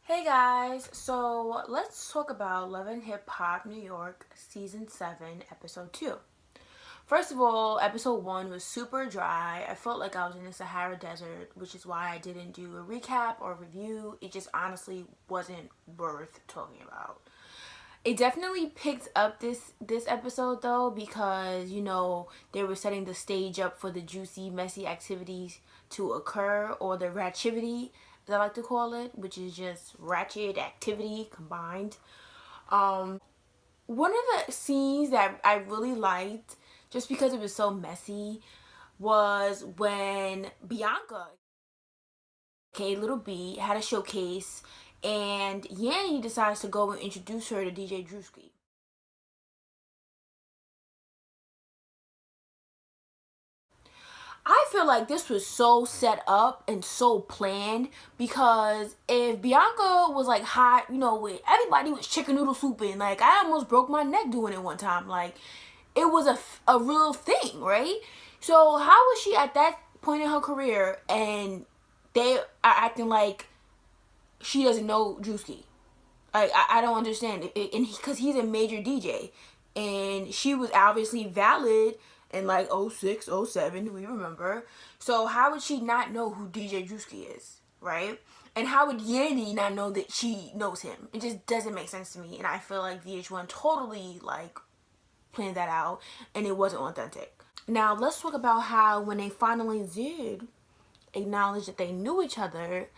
Hey guys, so let's talk about Love and Hip Hop New York Season 7, Episode 2. First of all, Episode 1 was super dry. I felt like I was in the Sahara Desert, which is why I didn't do a recap or review. It just honestly wasn't worth talking about. It definitely picked up this episode though because they were setting the stage up for the juicy, messy activities to occur, or the ratchivity as I like to call it, which is just ratchet activity combined. One of the scenes that I really liked, just because it was so messy, was when Bianca, okay, Little B, had a showcase, and Yanni decides to go and introduce her to DJ Drewski. I feel like this was so set up and so planned, because if Bianca was like hot, with everybody was chicken noodle souping, like I almost broke my neck doing it one time. Like it was a real thing, right? So how was she at that point in her career and they are acting like she doesn't know Drewski? Like I don't understand it, and because he's a major DJ, and she was obviously valid in like '06, '07, we remember. So how would she not know who DJ Drewski is, right? And how would Yanni not know that she knows him? It just doesn't make sense to me, and I feel like VH1 totally like planned that out, and it wasn't authentic. Now let's talk about how when they finally did acknowledge that they knew each other,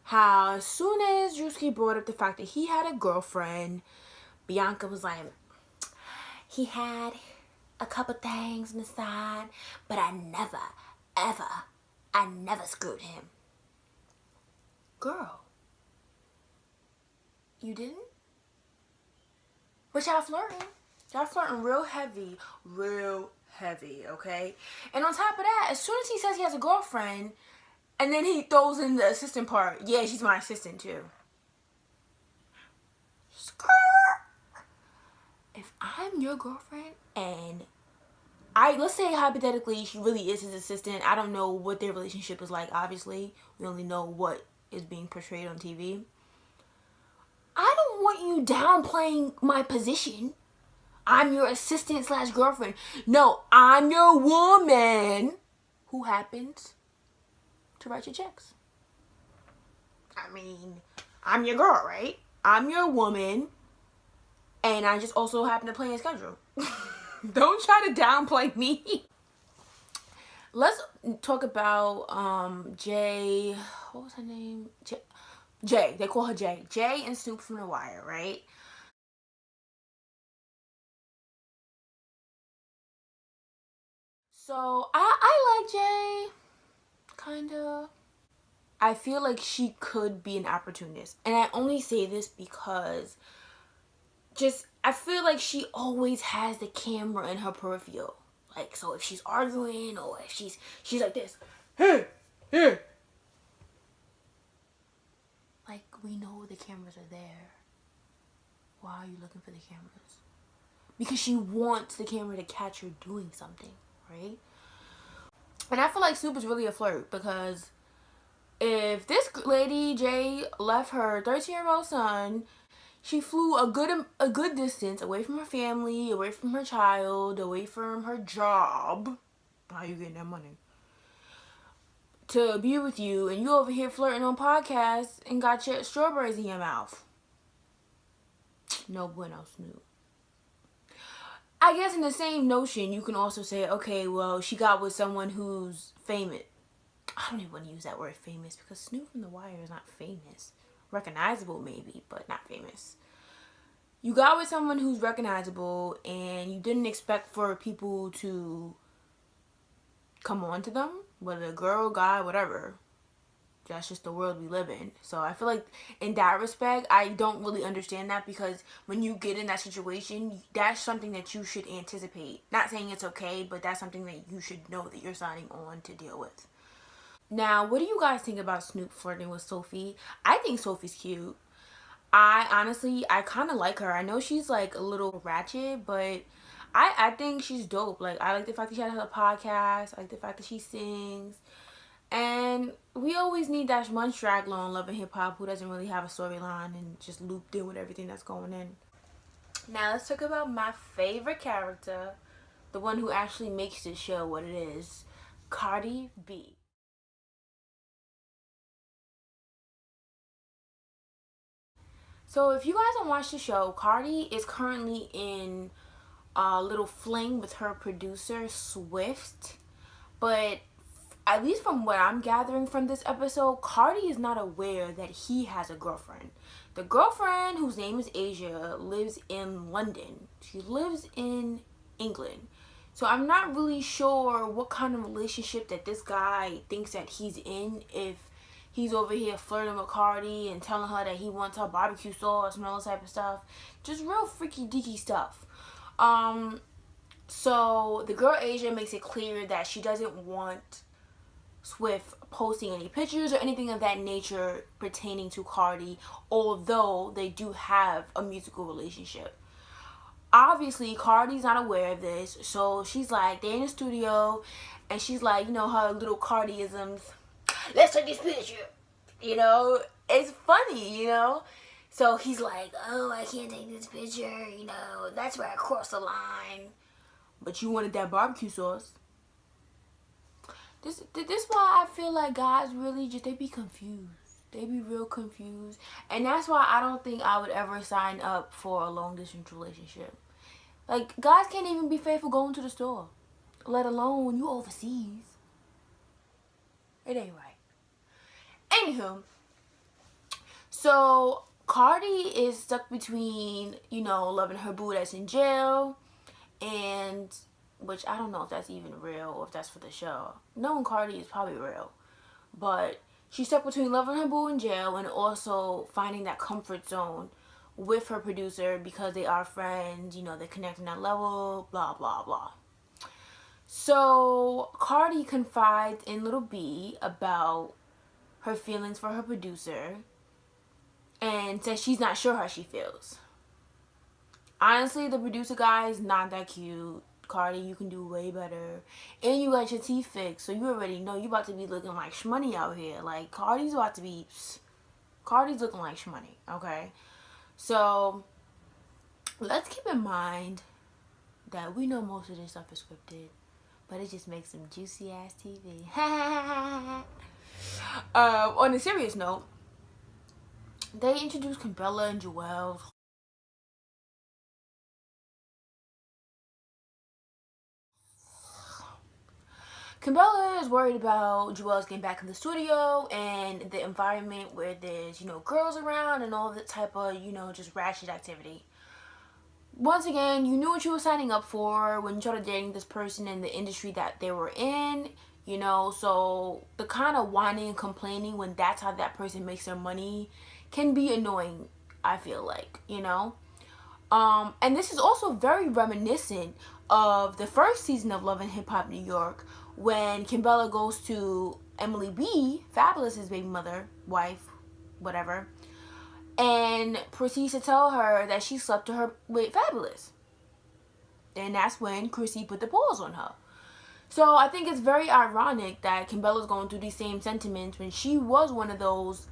how as soon as Drewski brought up the fact that he had a girlfriend, Bianca was like, he had a couple things on the side, but I never screwed him. Girl, you didn't? But y'all flirting. Y'all flirting real heavy, okay? And on top of that, as soon as he says he has a girlfriend, and then he throws in the assistant part, yeah, she's my assistant too. If I'm your girlfriend and let's say hypothetically she really is his assistant. I don't know what their relationship is like, obviously. We only know what is being portrayed on TV. I don't want you downplaying my position. I'm your assistant slash girlfriend. No, I'm your woman who happens to write your checks. I mean, I'm your girl, right? I'm your woman, and I just also happen to play in schedule. Don't try to downplay me. Let's talk about Jay. What was her name? Jay. They call her Jay. Jay and Snoop from The Wire, right? So I like Jay, kinda. I feel like she could be an opportunist, and I only say this because just I feel like she always has the camera in her peripheral. Like, so if she's arguing or if she's like this, hey, hey, like we know the cameras are there. Why are you looking for the cameras? Because she wants the camera to catch her doing something, right? And I feel like Snoop is really a flirt, because if this lady Jay left her 13-year-old son, she flew a good distance away from her family, away from her child, away from her job. How you getting that money? To be with you, and you over here flirting on podcasts and got your strawberries in your mouth. No bueno, Snoop. I guess in the same notion, you can also say, okay, well, she got with someone who's famous. I don't even want to use that word famous, because Snoop from The Wire is not famous. Recognizable maybe, but not famous. You got with someone who's recognizable, and you didn't expect for people to come on to them, whether girl, guy, whatever. That's just the world we live in. So I feel like in that respect, I don't really understand that, because when you get in that situation, that's something that you should anticipate. Not saying it's okay, but that's something that you should know that you're signing on to deal with. Now, what do you guys think about Snoop flirting with Sophie? I think Sophie's cute. I honestly, I kind of like her. I know she's like a little ratchet, but I think she's dope. Like, I like the fact that she has a podcast. I like the fact that she sings. And we always need that one straggler on Love and Hip Hop who doesn't really have a storyline and just looped in with everything that's going in. Now let's talk about my favorite character, the one who actually makes this show what it is, Cardi B. So if you guys don't watch the show, Cardi is currently in a little fling with her producer, Swift. But at least from what I'm gathering from this episode, Cardi is not aware that he has a girlfriend. The girlfriend, whose name is Asia, lives in London. She lives in England. So I'm not really sure what kind of relationship that this guy thinks that he's in, if he's over here flirting with Cardi and telling her that he wants her barbecue sauce and all this type of stuff. Just real freaky deaky stuff. So the girl Asia makes it clear that she doesn't want Swift posting any pictures or anything of that nature pertaining to Cardi, although they do have a musical relationship. Obviously, Cardi's not aware of this, so she's like, they're in the studio, and she's like, you know, her little Cardi-isms. Let's take this picture. You know, it's funny, you know. So he's like, oh, I can't take this picture, you know, that's where I crossed the line. But you wanted that barbecue sauce. This why I feel like guys really just, they be confused. They be real confused. And that's why I don't think I would ever sign up for a long distance relationship. Like, guys can't even be faithful going to the store, let alone when you overseas. It ain't right. Anywho, so Cardi is stuck between, you know, loving her boo that's in jail, and which I don't know if that's even real or if that's for the show. Knowing Cardi is probably real, but she's stuck between loving her boo in jail and also finding that comfort zone with her producer because they are friends, you know, they connect on that level, blah, blah, blah. So Cardi confides in Little B about her feelings for her producer and says she's not sure how she feels. Honestly, the producer guy is not that cute. Cardi, you can do way better. And you got your teeth fixed, so you already know you about to be looking like shmoney out here. Like, Cardi's looking like shmoney, okay? So, let's keep in mind that we know most of this stuff is scripted, but it just makes some juicy ass TV. On a serious note, they introduced Kimbella and Joelle. Kimbella is worried about Joelle's getting back in the studio and the environment where there's, you know, girls around and all that type of, you know, just ratchet activity. Once again, you knew what you were signing up for when you started dating this person in the industry that they were in, you know, so the kind of whining and complaining when that's how that person makes their money can be annoying, I feel like, you know. And this is also very reminiscent of the first season of Love and Hip Hop New York, when Kimbella goes to Emily B, Fabulous's baby mother, wife, whatever, and proceeds to tell her that she slept with Fabulous. And that's when Chrissy put the pause on her. So I think it's very ironic that Kimbella's going through these same sentiments when she was one of those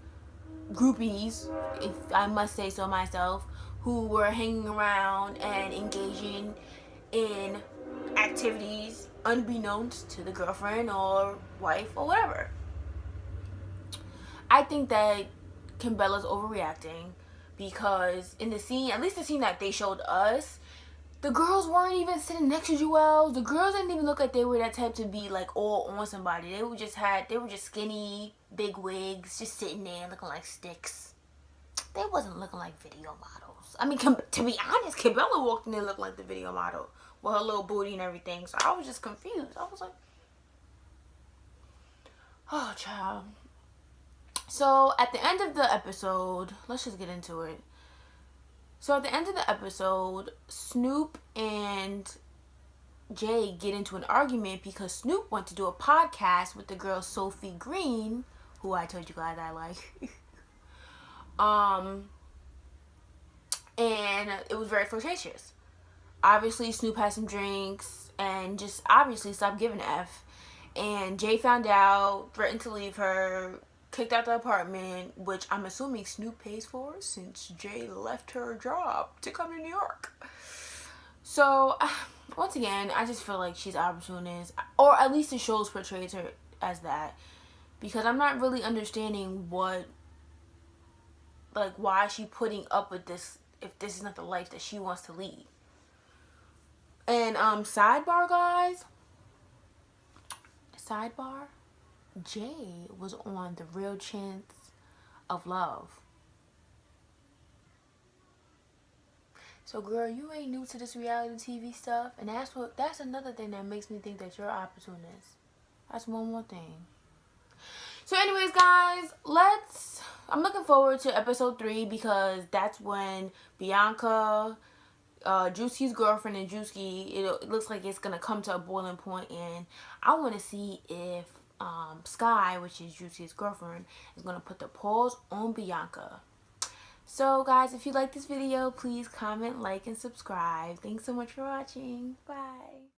groupies, if I must say so myself, who were hanging around and engaging in activities unbeknownst to the girlfriend or wife or whatever. I think that Kimbella's overreacting because in the scene, at least the scene that they showed us, the girls weren't even sitting next to Joelle. The girls didn't even look like they were that type to be like all on somebody. They were just skinny, big wigs, just sitting there looking like sticks. They wasn't looking like video models. I mean, to be honest, Kimbella walked in there looking like the video model with her little booty and everything. So I was just confused. I was like, oh, child. So at the end of the episode, let's just get into it. So at the end of the episode, Snoop and Jay get into an argument because Snoop went to do a podcast with the girl Sophie Green, who I told you guys I like. And it was very flirtatious. Obviously, Snoop had some drinks and just obviously stopped giving a F. And Jay found out, threatened to leave her, kicked out the apartment, which I'm assuming Snoop pays for since Jay left her job to come to New York. So, once again, I just feel like she's opportunist, or at least the shows portrays her as that, because I'm not really understanding what, like, why is she putting up with this if this is not the life that she wants to lead. And sidebar, guys, Jay was on The Real Chance of Love. So, girl, you ain't new to this reality TV stuff, and that's another thing that makes me think that you're an opportunist. That's one more thing. So, anyways, guys, I'm looking forward to episode 3, because that's when Bianca, Juicy's girlfriend, and Juicy, it looks like it's gonna come to a boiling point, and I want to see if Sky, which is Juicy's girlfriend, is gonna put the pause on Bianca. So, guys, if you like this video, please comment, like, and subscribe. Thanks so much for watching. Bye.